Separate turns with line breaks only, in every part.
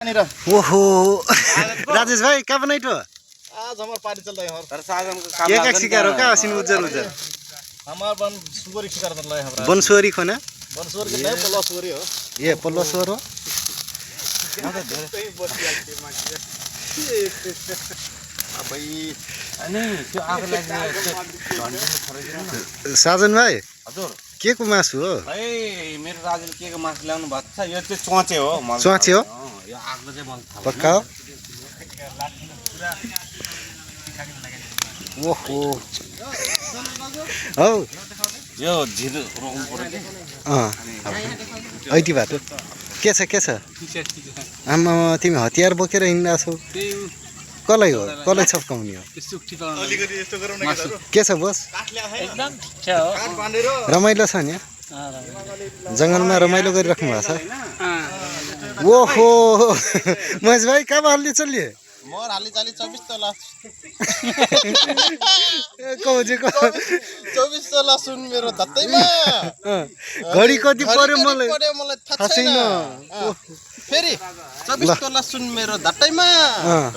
यहाँनिर
ओहो राजेश भाई कहाँ बनाइट
आज हमार पार्टी चल रहा है
तर साजनको काम
के का सिकारो का असिन उज्जर उज्जर
हमार बन सुगोरी शिकार चल रहा है हमरा
बनसोरी खोना
बनसोर के नहीं पल्ला सुगोरी हो
ए पल्लो सोर हो
अबै
अनि त्यो आगो लाग्ने झन्डै फरकिन न
साजन भाइ
हजुर
के को मासु हो
भाइ मेरो राजुले के को मासु ल्याउनु भएको छ यो चाहिँ चोचे हो मलाई
चोचे हो
यो आगो चाहिँ मलाई थाहा
पक्का हो ओहो हौ
यो झिरो रोक्नु पर्यो
अँ ऐटी बाटो के छ आमा तिमी हतियार बोकेर हिँड्दा छौ कसलाई हो कसलाई छप्काउने हो
अलिकति यस्तो गरौँ न
के छ बोस
एकदम ठिक छ हो
काट बाँधेर
रमाइलो छ नि जङ्गलमा रमाइलो गरिराख्नु भएको छ ओहो महेश भाइ कहाँ हाल्ने चल्लिए
मोर हाली चाली 24 तोला
कौजेको
24 तोला सुन मेरो धत्तैमा
घडी कति पर्यो मलाई
थाहा छैन फेरि 24 तोला सुन मेरो धत्तैमा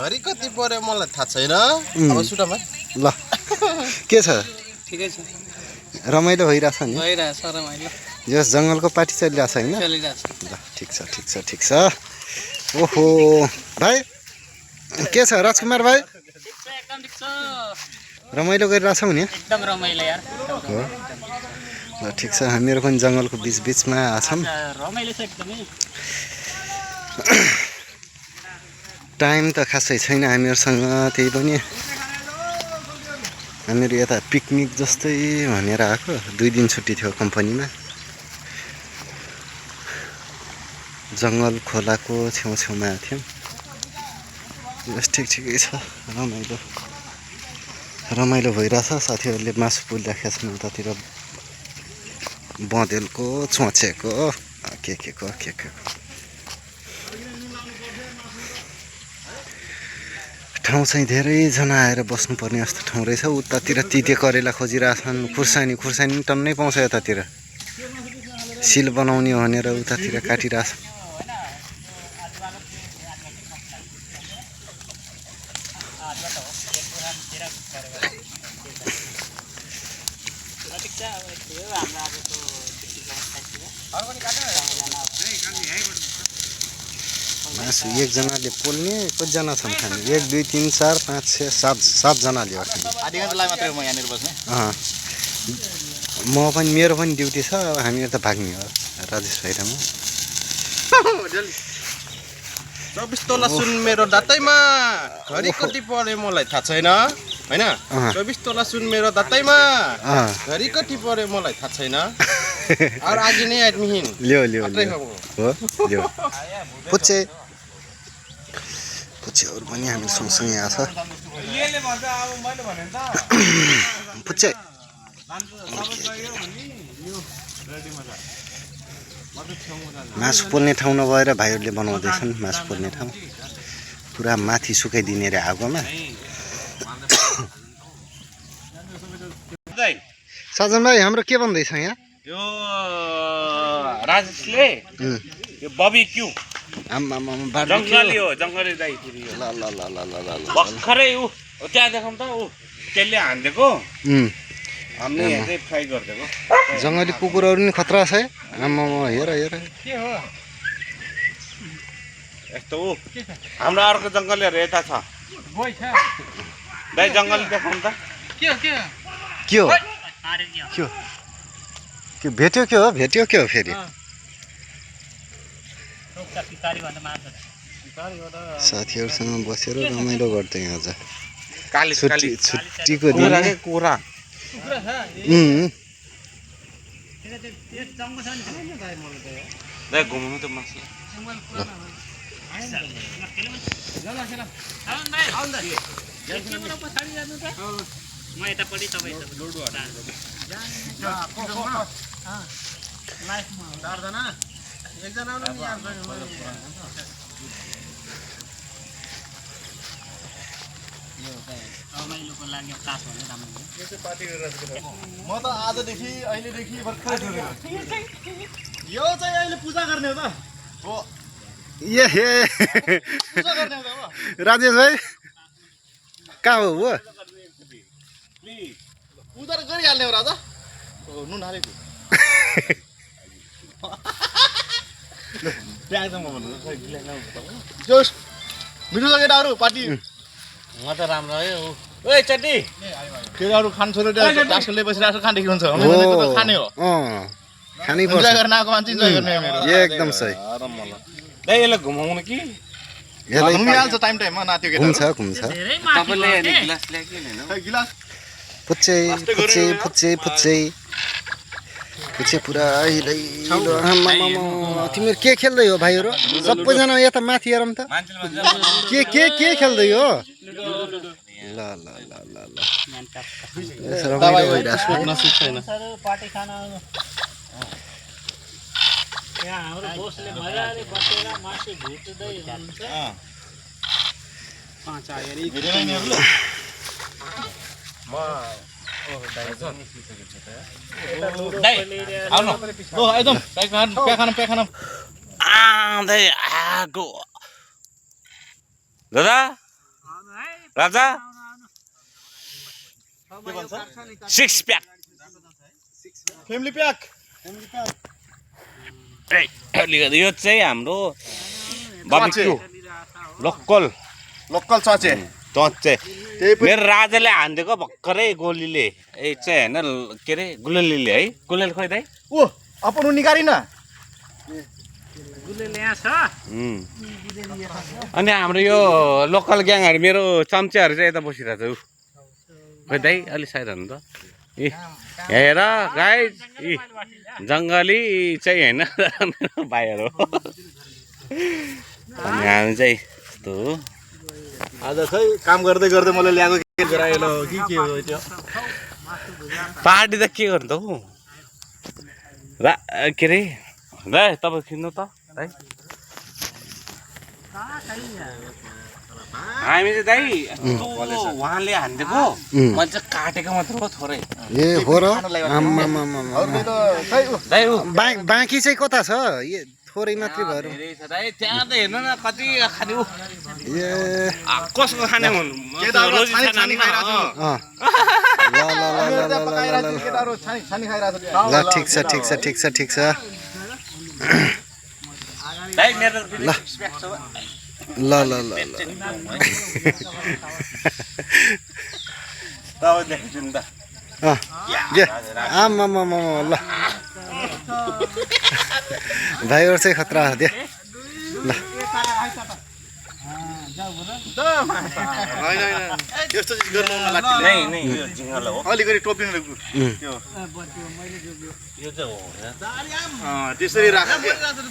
घडी कति पर्यो मलाई थाहा छैन अब सुटामा
ल के छ
ठिकै छ
रमाइलो भइरहेछ नि
भइरहेछ रमाइलो
यस जङ्गलको पार्टी चलिरहेछ होइन
चलिरहेछ
ल ठिक छ ओहो भाइ के छ राजकुमार भाइ
एकदम ठिक छ
रमाइलो गरिरहेछौ नि
एकदम रमाइलो यार
हो ल ठिक छ हामीहरू पनि जङ्गलको बिचमा छौँ
रमाइलो छ एकदमै
टाइम त खासै छैन हामीहरूसँग त्यही पनि हामीहरू यता पिकनिक जस्तै भनेर आएको 2 दिन छुट्टी थियो कम्पनीमा जङ्गल खोलाको छेउछेउमा थियौँ बस ठिकै छ रमाइलो भइरहेछ साथीहरूले मासु पोलिराखेका छन् उतातिर बँदेलको चोचेको के ठाउँ चाहिँ धेरैजना आएर बस्नुपर्ने जस्तो ठाउँ रहेछ उतातिर तिते करेला खोजिरहेछन् खुर्सानी पनि टन्नै पाउँछ यतातिर सिल बनाउने हो भनेर उतातिर काटिरहेछ मासु एकजनाले पोल्ने कतिजना छन् खाने 1 2 3 4 5 6 7 जनाले हो खाने
आधी घण्टालाई मात्रै म यहाँनिर बस्ने
म पनि मेरो पनि ड्युटी छ हामीहरू त भाग्ने हो राजेश भाइ र म
24 तोला सुन मेरो दातैमा घडी कति पर्यो मलाई थाहा छैन हैन 24 तोला सुन मेरो दातैमा घडी कति पर्यो मलाई थाहा छैन और आगे नहीं आदमी हिन
लियो हो लियो पुच्चेहरु पनि हामी सँगसँगै आछ पुच्चे मासु पोल्ने ठाउँ नभएर भाइहरूले बनाउँदैछन् मासु पोल्ने ठाउँ पुरा माथि सुकाइदिने रे आगोमा साजन भाइ हाम्रो के भन्दैछ यहाँ
यो राजेशले यो बबिक्यू जङ्गली हो जङ्गली दाइ फेरि
ल ल ल ल ल ल
भर्खरै उ त्यहाँ देखाउँ त उ त्यसले हान्दिएको हामीले यहाँ चाहिँ फ्राई गरिदिएको
जङ्गली कुकुरहरू नि खतरा छ है आम्मा हेर
के हो यस्तो उ हाम्रो अर्को जङ्गलीहरू यता छ दाइ जङ्गली देखाउँ त
के भेट्यो के हो फेरि साथीहरूसँग बसेर रमाइलो गर्दै आज छुट्टीको दिन
कुरा दाइ घुमाउनु त मासु
म यतापट्टि तपाईँ रमाइलोको लागि काठ भन्ने राम्रो
म त आजदेखि अहिलेदेखि भर्खरै यो चाहिँ अहिले पूजा गर्ने हो त हो
ये हे राजेश भाइ कहाँ हो वो
उधार गरिहाल्ने हो राजा नुन हालेको जोस मिठो छ केटाहरू पार्टी
म त राम्रो है ओइ चट्टी
केटाहरू खान छोडेर टास्क लिएपछि राख्छ खानदेखि हुन्छ खाने हो
खानै पर्छ
इन्जोय गर्न आएको मान्छे इन्जोय गर्ने हो मेरो
एकदम सही
दाइ यसलाई घुमाउनु कि
यसलाई
घुमिहाल्छ टाइम टाइममा नाच्यो
घुम्छ
केटा
घुम्छ
धेरै माथि
तपाईँले
गयो के?
गिलास ल्याएको होइन
गिलास
फुच्चै फुच्चै फुच्चै फुच्चै फुच्चे पुरा हिँडाइलो आमामामा तिमीहरू के खेल्दै हो भाइहरू सबैजना यता माथि हेरौँ त के खेल्दै हो ल ल ल ल ल यसो रमाइलो भइरहेको छ।
नसिब छैन
सर पार्टी खान आउनु यहाँ हाम्रो बोसले मजाले बसेर मासु भुट्दै हुन्छ पाँच आएर
दाइ आउनु
ओ एकदम प्या खानु
दाइ आगो दादा राजा 6 प्याक
फ्यामिली प्याक
यो चाहिँ हाम्रो बाबीक्यू लोकल
चचे
चचे मेरो राजाले हानिदिएको भर्खरै गोलीले ए चाहिँ होइन के अरे गुलेलीले है गुलेली खोइ दाइ
ओ अपन निकारिन
गुलेले यहाँ छ
अनि हाम्रो यो लोकल ग्याङहरू मेरो चम्चाहरू चाहिँ यता बसिरहेको छ खोइ दाइ अलि साइड हुनु त ए हेर गाइज यी जङ्गली चाहिँ होइन मेरो भाइहरू हो अनि हामी चाहिँ यस्तो हो
आज खै काम गर्दै गर्दै मैले ल्याएको के गराएलो के हो त्यो
पार्टी त के गर्नु त हौ के अरे दाइ तपाईँ खिच्नु त है हामी चाहिँ दाइ उहाँले हानिदिएको मैले चाहिँ काटेको मात्र हो थोरै
ए हो र आमामामा
दाइ
बाँकी चाहिँ कता छ ए थोरै मात्रै भएर
धेरै छ दाइ त्यहाँ त हेर्नु न कति खाने हो
ए
कसको खाने हुनु रोजी खाने
अँ ल ल ल ल ल ल
केटाहरू छानी खाइरहेको
ल ठिक छ ठिक छ ठिक छ ठिक छ
दाइ मेरो
ल ल ल ल ल
तपाईँ देख्छु नि त
अँ जे आमामामा ल भाइहरू चाहिँ खतरा दे ल
यस्तो चिज गर्नु लाग्छ
नै नै यो जिङ्गल हो
अलिकति टोपिनु त्यो
यो चाहिँ हो
त्यसरी राख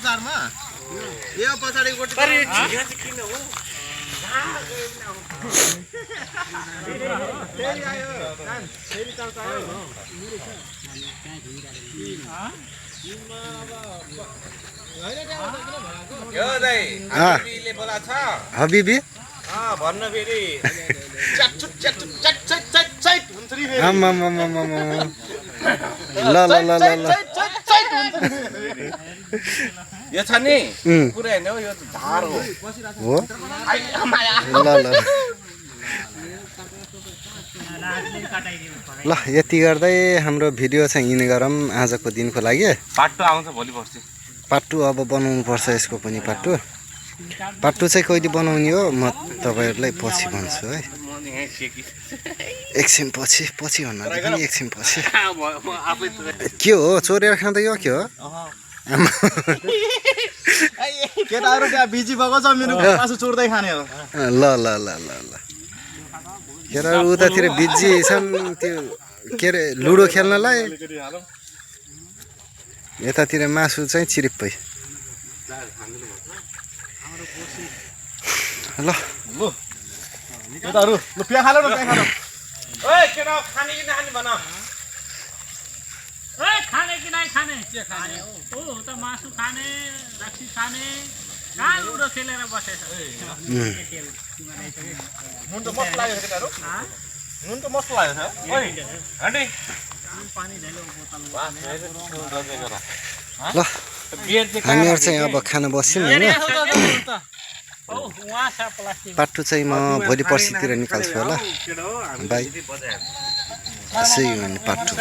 चारमा यो पछाडि गोटी
अरे झिङ्गा चाहिँ किन हो यो दाइ हामीले बोलाछ
हबिबी
भन्न फेरि
आमामामामा ल ल ल ल ल
यो छ नि पुरै होइन हौ यो त धार हो
हो ल ल ल यति गर्दै हाम्रो भिडियो चाहिँ इन गरौँ आजको दिनको लागि
पाटो आउँछ भोलि पर्सि
पार्ट 2 अब बनाउनु पर्छ यसको पनि पार्ट 2 चाहिँ कहिले बनाउने हो म तपाईँहरूलाई पछि भन्छु है एकछिन पछि भन्नाले पनि एकछिन पछि के हो चोरेर खाँदै हो के हो
केटाहरू त्यहाँ बिजी भएको छ मेरो मासु चोर्दै खाने हो
ल ल ल ल ल केटाहरू उतातिर बिजी छन् त्यो के अरे लुडो खेल्नलाई यतातिर मासु चाहिँ चिरिप्पै ल
केटाहरू ल प्या खालो न प्या खालो
ओए केटा खाने कि नखाने भन
ए खाने कि नै खाने के खाने हो त मासु खाने रक्सी खाने कहाँ लुडो खेलेर बसेछ
नुन त मस्त लाग्यो केटाहरू नुन त मस्त लाग्यो छ
ओइ हण्डी
पानी ढेलो बोतल
ल हामीहरू चाहिँ अब खान बस्यौँ होइन
औ उहाँ छ प्लास्टिक
पाटु चाहिँ म भोलि पर्सितिर निकाल्छु होला बाई त्यसै हो भने पाटु